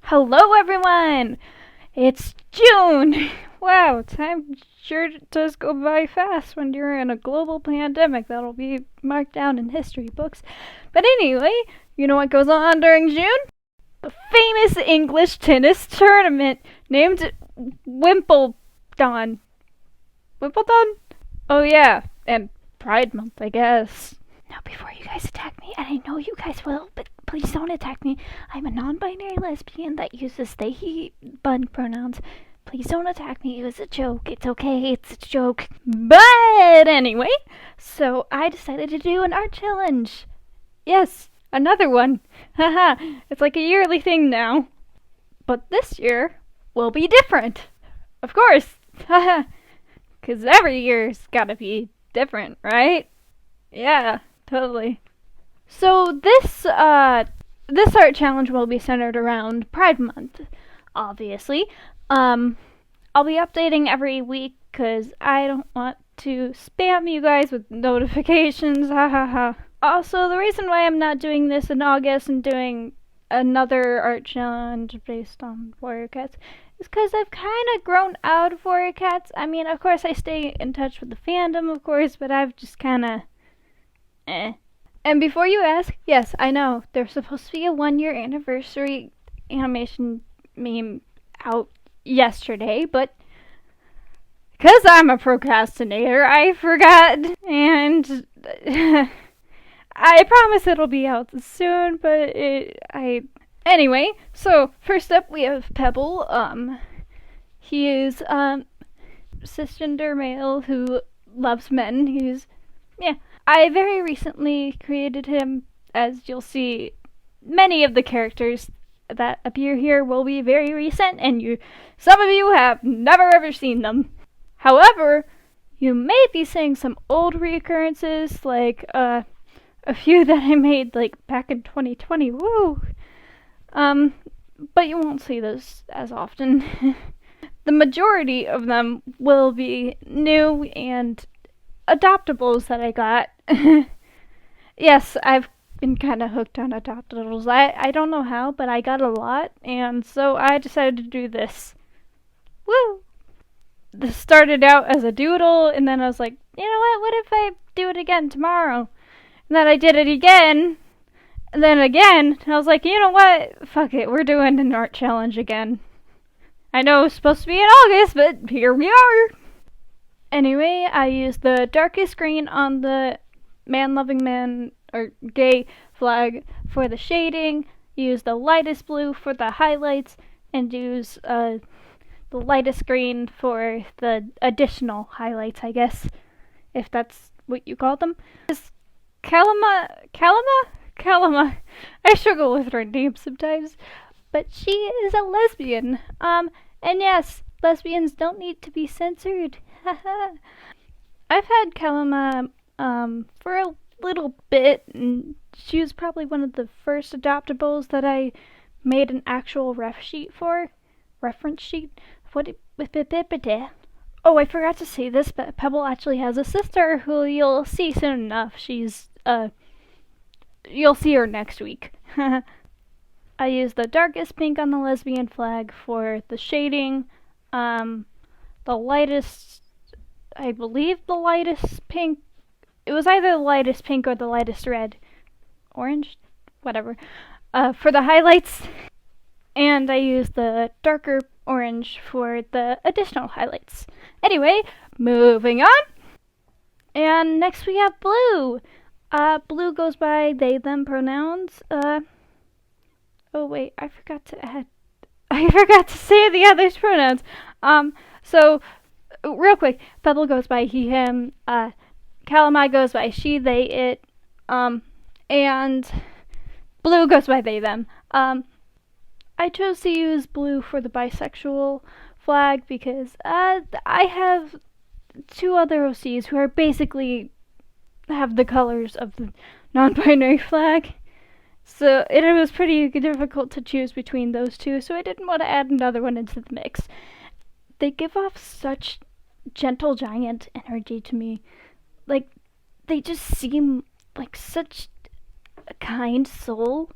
Hello everyone! It's June! Wow, time sure does go by fast when you're in a global pandemic that'll be marked down in history books. But anyway, you know what goes on during June? The famous English tennis tournament named Wimbledon. Wimbledon? Oh yeah, and Pride Month, I guess. Now, before you guys attack me, and I know you guys will, but please don't attack me. I'm a non-binary lesbian that uses they, he, bun pronouns. Please don't attack me. It was a joke. It's okay. It's a joke. But anyway, so I decided to do an art challenge. Yes, another one. Haha, it's like a yearly thing now. But this year will be different. Of course. Haha. Because every year's gotta be different, right? Yeah. Totally. So this art challenge will be centered around Pride Month, obviously. I'll be updating every week because I don't want to spam you guys with notifications. Ha ha ha. Also, the reason why I'm not doing this in August and doing another art challenge based on warrior cats is because I've kind of grown out of warrior cats. I mean, of course, I stay in touch with the fandom, of course, but I've just kind of And before you ask, yes, I know, there's supposed to be a 1-year anniversary animation meme out yesterday, but because I'm a procrastinator, I forgot, and I promise it'll be out soon, but Anyway, so first up we have Pebble. He is, cisgender male who loves men. I very recently created him. As you'll see, many of the characters that appear here will be very recent, and some of you have never ever seen them. However, you may be seeing some old reoccurrences, like a few that I made like back in 2020. Woo! But you won't see those as often. The majority of them will be new and adoptables that I got. Yes, I've been kind of hooked on adoptables. I don't know how, but I got a lot, and so I decided to do this. Woo! This started out as a doodle, and then I was like, you know what if I do it again tomorrow? And then I did it again, and then again, and I was like, you know what? Fuck it, we're doing an art challenge again. I know it's supposed to be in August, but here we are! Anyway, I used the darkest green on the man-loving man or gay flag for the shading, used the lightest blue for the highlights, and used the lightest green for the additional highlights, I guess, if that's what you call them. Is Kalama? I struggle with her name sometimes, but she is a lesbian. And yes, lesbians don't need to be censored. I've had Kalama for a little bit, and she was probably one of the first adoptables that I made an actual reference sheet. Oh, I forgot to say this, but Pebble actually has a sister who you'll see soon enough. You'll see her next week. I used the darkest pink on the lesbian flag for the shading. The lightest, I believe the lightest pink, it was either the lightest pink or the lightest red, orange, whatever, for the highlights, and I used the darker orange for the additional highlights. Anyway, moving on, and next we have Blue. Blue goes by they, them pronouns. Oh wait, I forgot to say the other's pronouns. So, real quick, Pebble goes by he, him, Kalama goes by she, they, it, and Blue goes by they, them. I chose to use blue for the bisexual flag because, I have 2 other OCs who are basically have the colors of the non-binary flag. So it was pretty difficult to choose between those 2, so I didn't want to add another one into the mix. They give off such gentle giant energy to me. Like, they just seem like such a kind soul,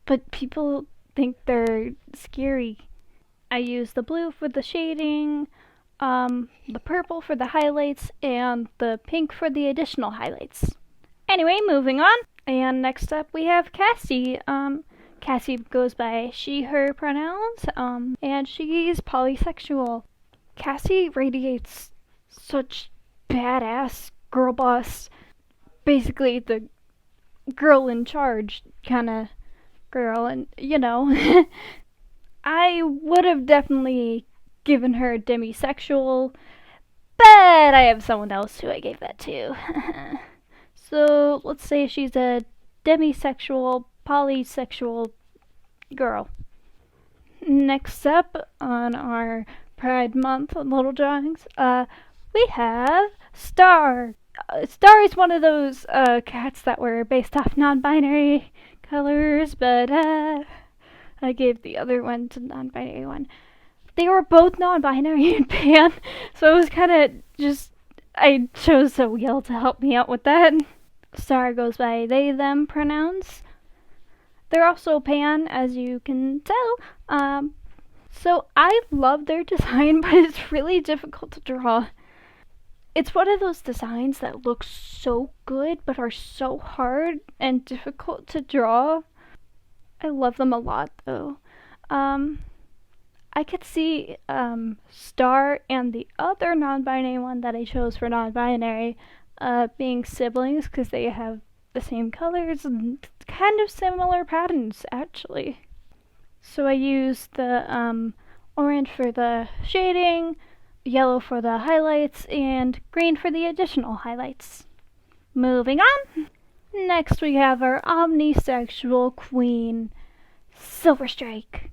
but people think they're scary. I use the blue for the shading, the purple for the highlights, and the pink for the additional highlights. Anyway, moving on. And next up we have Cassie. Cassie goes by she, her pronouns, and she's polysexual. Cassie radiates such badass girl boss, basically the girl in charge kind of girl, and you know, I would have definitely given her demisexual, but I have someone else who I gave that to. So let's say she's a demisexual, polysexual girl. Next up on our Pride Month little drawings, we have Star. Star is one of those cats that were based off non-binary colors, but I gave the other one to non-binary one. They were both non-binary in Pan, so it was kind of just, I chose a wheel to help me out with that. Star goes by they, them pronouns. They're also Pan, as you can tell. So I love their design, but it's really difficult to draw. It's one of those designs that look so good, but are so hard and difficult to draw. I love them a lot, though. I could see Star and the other non-binary one that I chose for non-binary being siblings, because they have the same colors and kind of similar patterns, actually. So I used the orange for the shading, yellow for the highlights, and green for the additional highlights. Moving on! Next we have our Omnisexual queen, Silverstrike.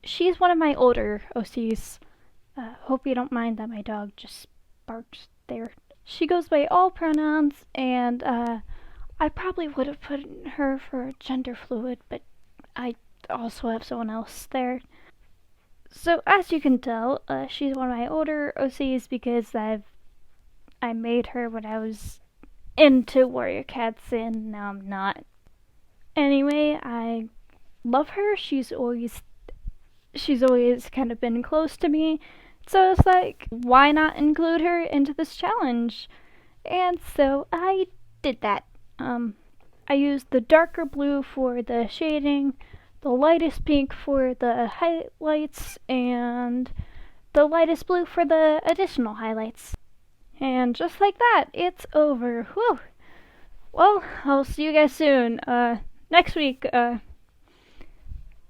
She's one of my older OCs. Hope you don't mind that my dog just barked there. She goes by all pronouns, and I probably would have put her for Genderfluid, but I also have someone else there. So as you can tell, she's one of my older OCs because I made her when I was into Warrior Cats, and now I'm not. Anyway, I love her. She's always kind of been close to me, so it's like, why not include her into this challenge? And so I did that. I used the darker blue for the shading, the lightest pink for the highlights, and the lightest blue for the additional highlights. And just like that, it's over. Whew. Well, I'll see you guys soon. Next week,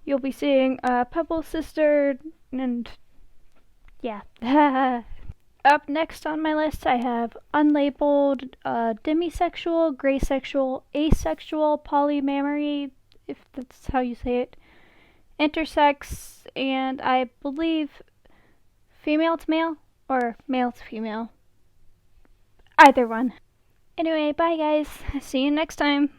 you'll be seeing Pebble's sister, and yeah. Up next on my list, I have Unlabeled, Demisexual, Graysexual, Asexual, Polyamory, if that's how you say it, Intersex, and I believe female to male, or male to female. Either one. Anyway, bye guys. See you next time.